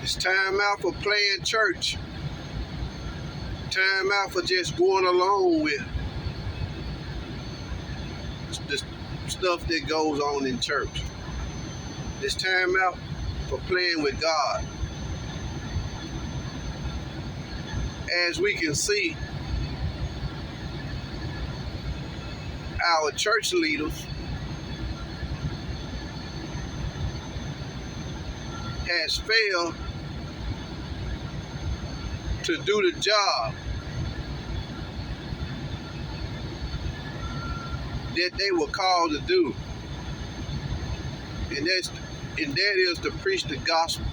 It's time out for playing church. Time out for just going along with the stuff that goes on in church. It's time out for playing with God. As we can see, our church leaders has failed to do the job that they were called to do, and that is to preach the gospel.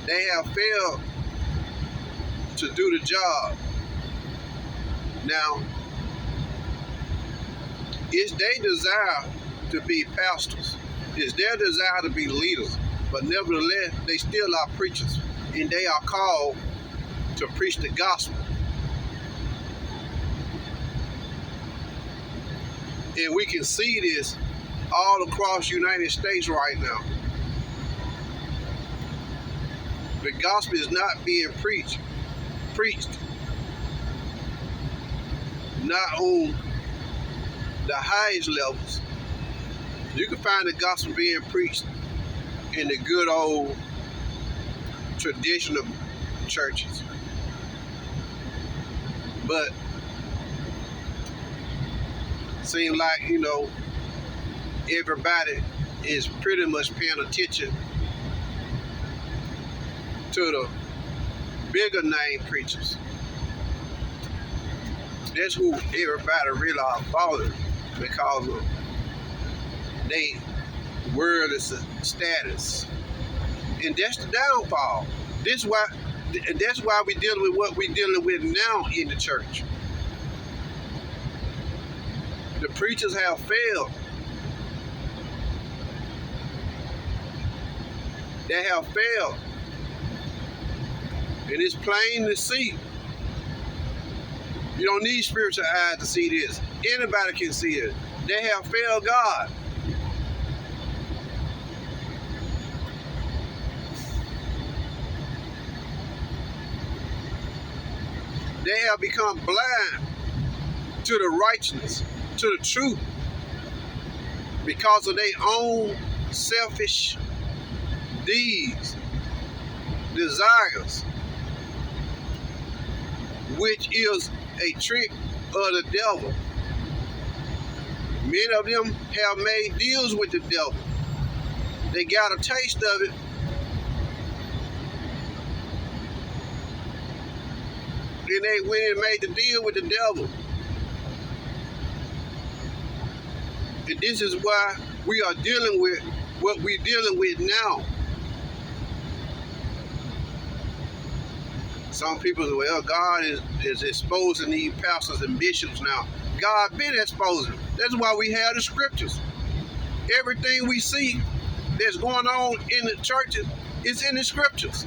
They have failed to do the job. Now, it's their desire to be pastors. It's their desire to be leaders. But nevertheless, they still are preachers. And they are called to preach the gospel. And we can see this all across the United States right now. The gospel is not being preached. Not on the highest levels. You can find the gospel being preached in the good old traditional churches. But seems like, everybody is pretty much paying attention to the bigger name preachers. That's who everybody really are following because of their worldly status. And that's the downfall. That's why we're dealing with what we're dealing with now in the church. The preachers have failed. They have failed. And it's plain to see. You don't need spiritual eyes to see this. Anybody can see it. They have failed God. They have become blind to the righteousness, to the truth, because of their own selfish deeds, desires, which is a trick of the devil. Many of them have made deals with the devil. They got a taste of it. Then they went and made the deal with the devil. And this is why we are dealing with what we're dealing with now. Some people say, well, God is exposing these pastors and bishops now. God been exposing them. That's why we have the scriptures. Everything we see that's going on in the churches is in the scriptures.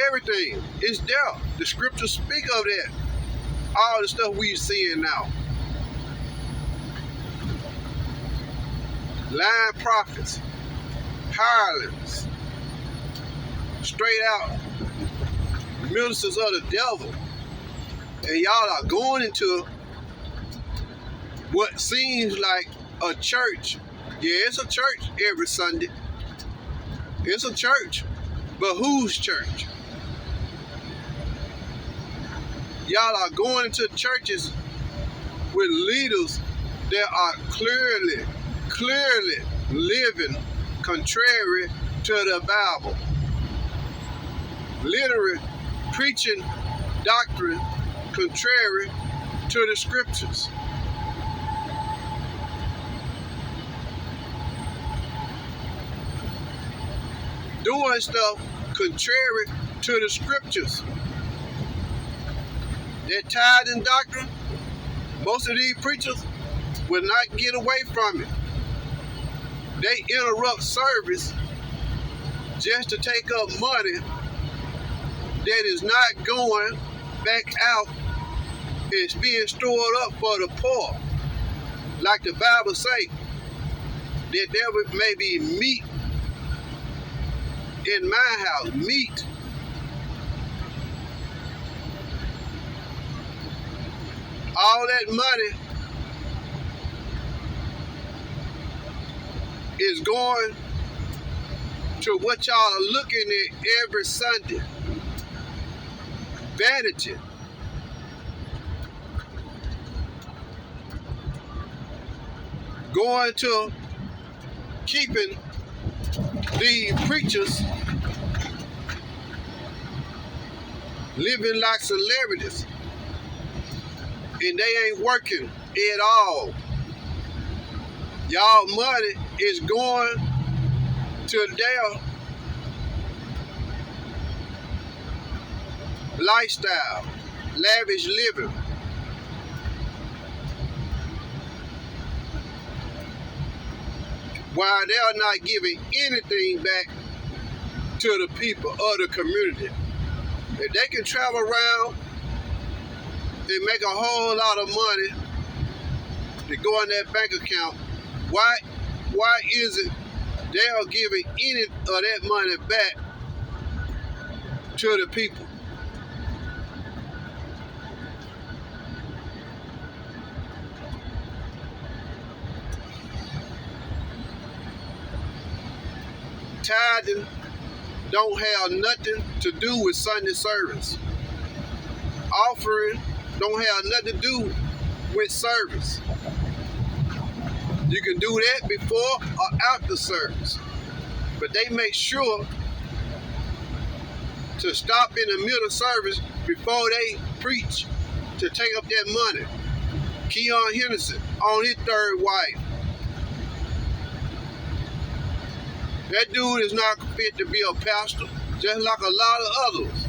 Everything is there. The scriptures speak of that. All the stuff we're seeing now. Lying prophets, hirelings, straight out ministers of the devil. And y'all are going into what seems like a church. Yeah, it's a church every Sunday. It's a church. But whose church? Y'all are going into churches with leaders that are clearly living contrary to the Bible. Literally preaching doctrine contrary to the scriptures. Doing stuff contrary to the scriptures. They're tied in doctrine. Most of these preachers will not get away from it. They interrupt service just to take up money that is not going back out. It's being stored up for the poor. Like the Bible say, that there may be meat in my house, meat. All that money is going to what y'all are looking at every Sunday. Vanity. Going to keeping the preachers living like celebrities, and they ain't working at all. Y'all money is going to their lifestyle, lavish living. While they're not giving anything back to the people or the community. If they can travel around and make a whole lot of money to go in that bank account, why is it they're giving any of that money back to the people? Tithing don't have nothing to do with Sunday service. Offering don't have nothing to do with service. You can do that before or after service. But they make sure to stop in the middle of service before they preach to take up that money. Keon Henderson on his third wife. That dude is not fit to be a pastor, just like a lot of others.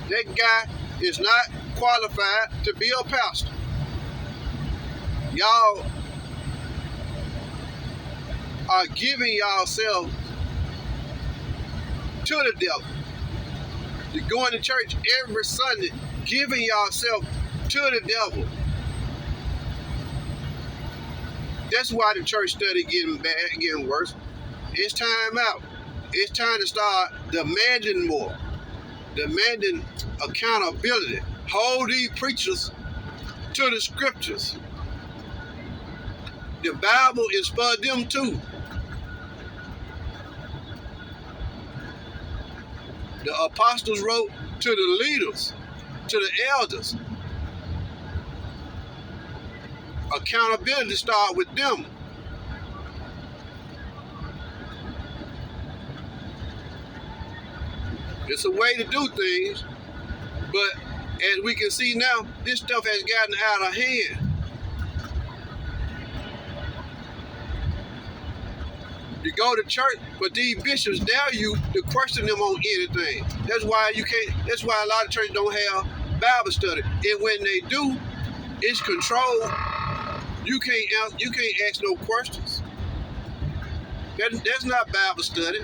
That guy is not qualified to be a pastor. Y'all are giving yourself to the devil. You're going to church every Sunday, giving yourself to the devil. That's why the church study getting bad, getting worse. It's time out. It's time to start demanding more, demanding accountability. Hold these preachers to the scriptures. The Bible is for them too. The apostles wrote to the leaders, to the elders. Accountability starts with them. It's a way to do things, but as we can see now, this stuff has gotten out of hand. You go to church, but these bishops dare you to question them on anything. That's why you can't. That's why a lot of churches don't have Bible study, and when they do, it's controlled. You can't ask no questions. That's not Bible study.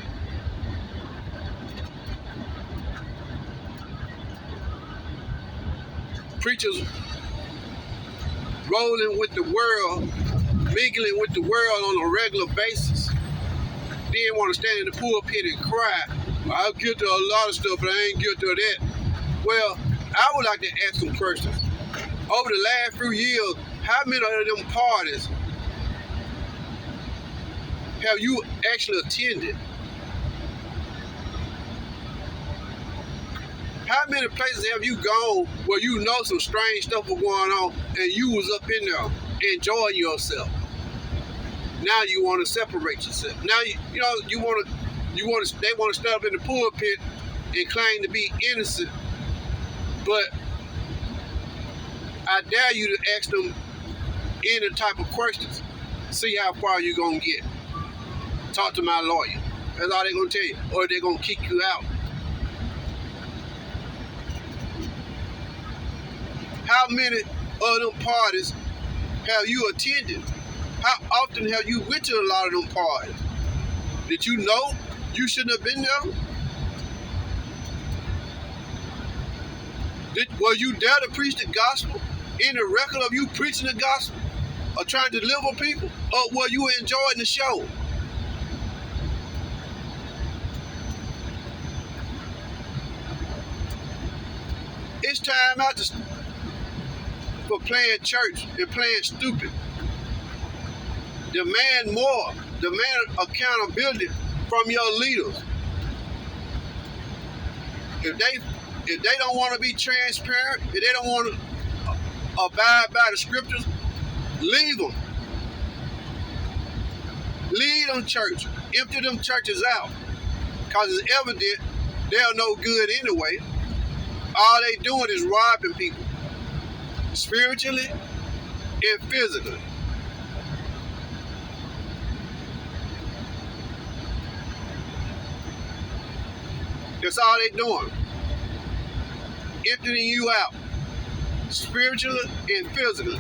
Preachers rolling with the world, mingling with the world on a regular basis. They didn't want to stand in the pulpit and cry. I'm guilty of a lot of stuff, but I ain't guilty of that. Well, I would like to ask some questions. Over the last few years, how many of them parties have you actually attended? How many places have you gone where you know some strange stuff was going on and you was up in there enjoying yourself? Now you want to separate yourself. Now they want to stand up in the pulpit and claim to be innocent. But I dare you to ask them any type of questions. See how far you're gonna get. Talk to my lawyer. That's all they're gonna tell you. Or they're gonna kick you out. How many of them parties have you attended? How often have you went to a lot of them parties? Did you know you shouldn't have been there? Were you there to preach the gospel? Any record of you preaching the gospel or trying to deliver people? Or were you enjoying the show? It's time out for playing church and playing stupid. Demand more. Demand accountability from your leaders. If they don't want to be transparent, if they don't want to abide by the scriptures, leave them. Leave them church. Empty them churches out. Because it's evident they're no good anyway. All they doing is robbing people. Spiritually and physically. That's all they doing. Emptying you out. Spiritually and physically.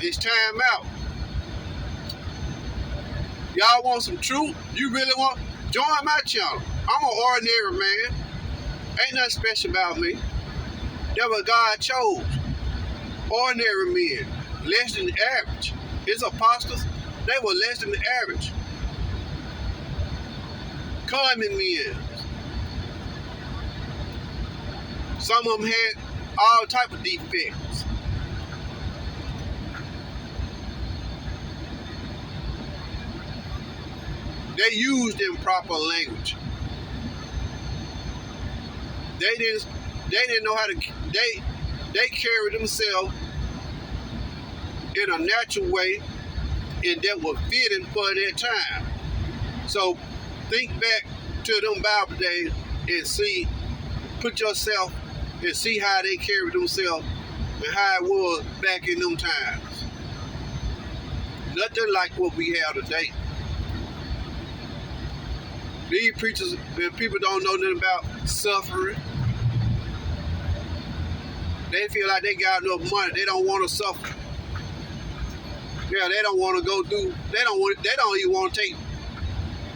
It's time out. Y'all want some truth? You really want? Join my channel. I'm an ordinary man. Ain't nothing special about me. That's what God chose. Ordinary men. Less than the average. His apostles, they were less than the average. Common men. Some of them had all type of defects. They used improper language. They didn't know how to. They carried themselves in a natural way, and that was fitting for their time. So think back to them Bible days and see, put yourself and see how they carried themselves and how it was back in them times. Nothing like what we have today. These preachers and people don't know nothing about suffering. They feel like they got enough money. They don't want to suffer. Yeah, they don't want to go through. They don't even want to take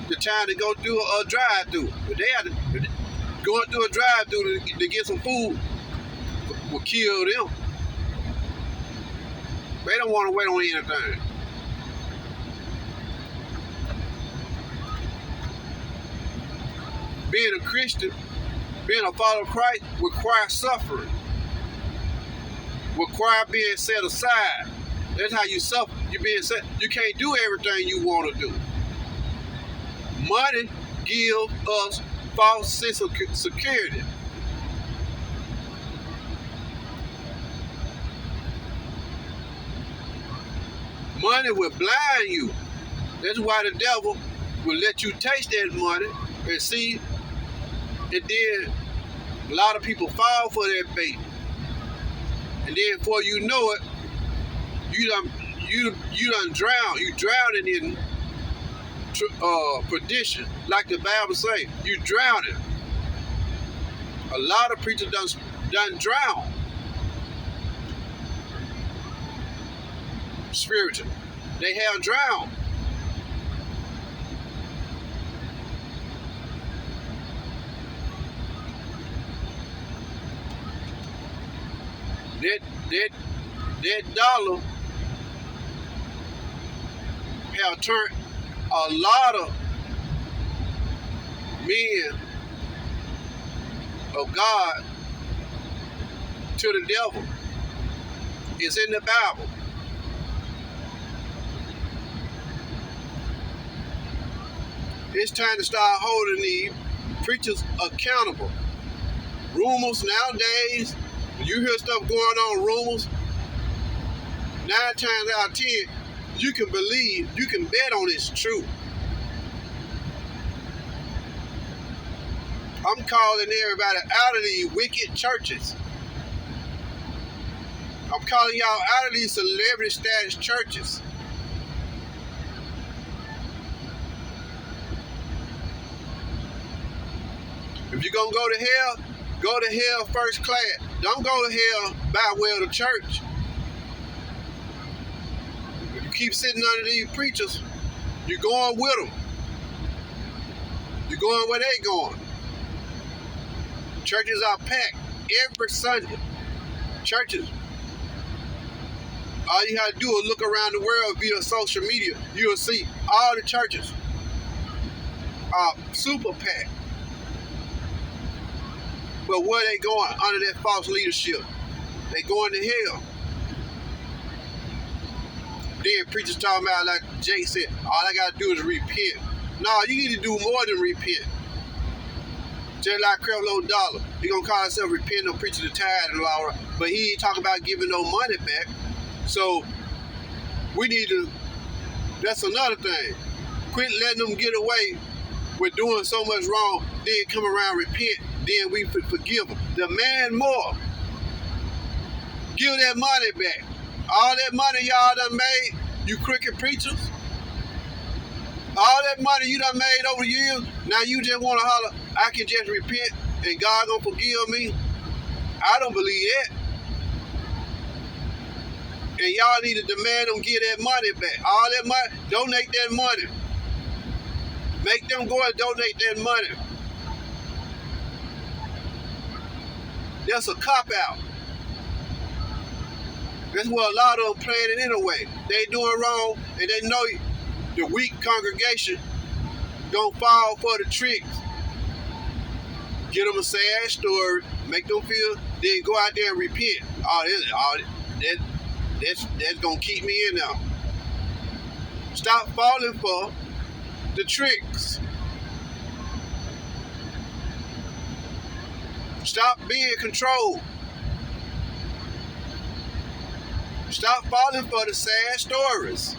the time to go through a drive-through. But they have to going through a drive-through to get some food will kill them. They don't want to wait on anything. Being a Christian, being a follower of Christ requires suffering. Require being set aside. That's how you suffer. You're being set. You can't do everything you want to do. Money gives us false sense of security. Money will blind you. That's why the devil will let you taste that money and see. And then a lot of people fall for that bait. And then before you know it, you done drown. You drowning in perdition. Like the Bible say, you drowning. A lot of preachers done drown. Spiritually. They have drowned. That dollar have turned a lot of men of God to the devil. It's in the Bible. It's time to start holding these preachers accountable. Rumors nowadays, when you hear stuff going on, rumors, 9 times out of 10, you can believe, you can bet on it's true. I'm calling everybody out of these wicked churches. I'm calling y'all out of these celebrity status churches. If you're going to go to hell first class. Don't go to hell by way of the church. If you keep sitting under these preachers, you're going with them. You're going where they going. Churches are packed every Sunday. Churches. All you have to do is look around the world via social media. You'll see all the churches are super packed. But where they going under that false leadership? They going to hell. Then preachers talking about, like Jay said, all I gotta do is repent. No, you need to do more than repent. Just like Creflo Dollar, he gonna call himself repenting or preaching the tithe and all, but he ain't talking about giving no money back. So we need to. That's another thing. Quit letting them get away with doing so much wrong. Then come around, repent. Then we forgive them. Demand more. Give that money back. All that money y'all done made, you crooked preachers. All that money you done made over the years, now you just want to holler, I can just repent and God gonna forgive me. I don't believe that. And y'all need to demand them get that money back. All that money, donate that money. Make them go and donate that money. That's a cop-out. That's what a lot of them playing it anyway. They doing wrong, and they know the weak congregation gonna fall for the tricks. Get them a sad story, make them feel, then go out there and repent. That's gonna keep me in there. Stop falling for the tricks. Stop being controlled. Stop falling for the sad stories.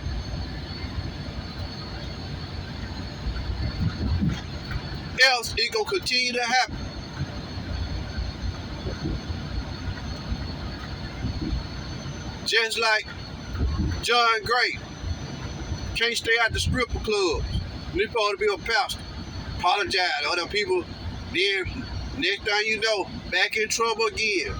Else it's gonna continue to happen. Just like John Gray can't stay at the stripper clubs. He's supposed to be a pastor. Apologize to other people. Then next thing you know, back in trouble again.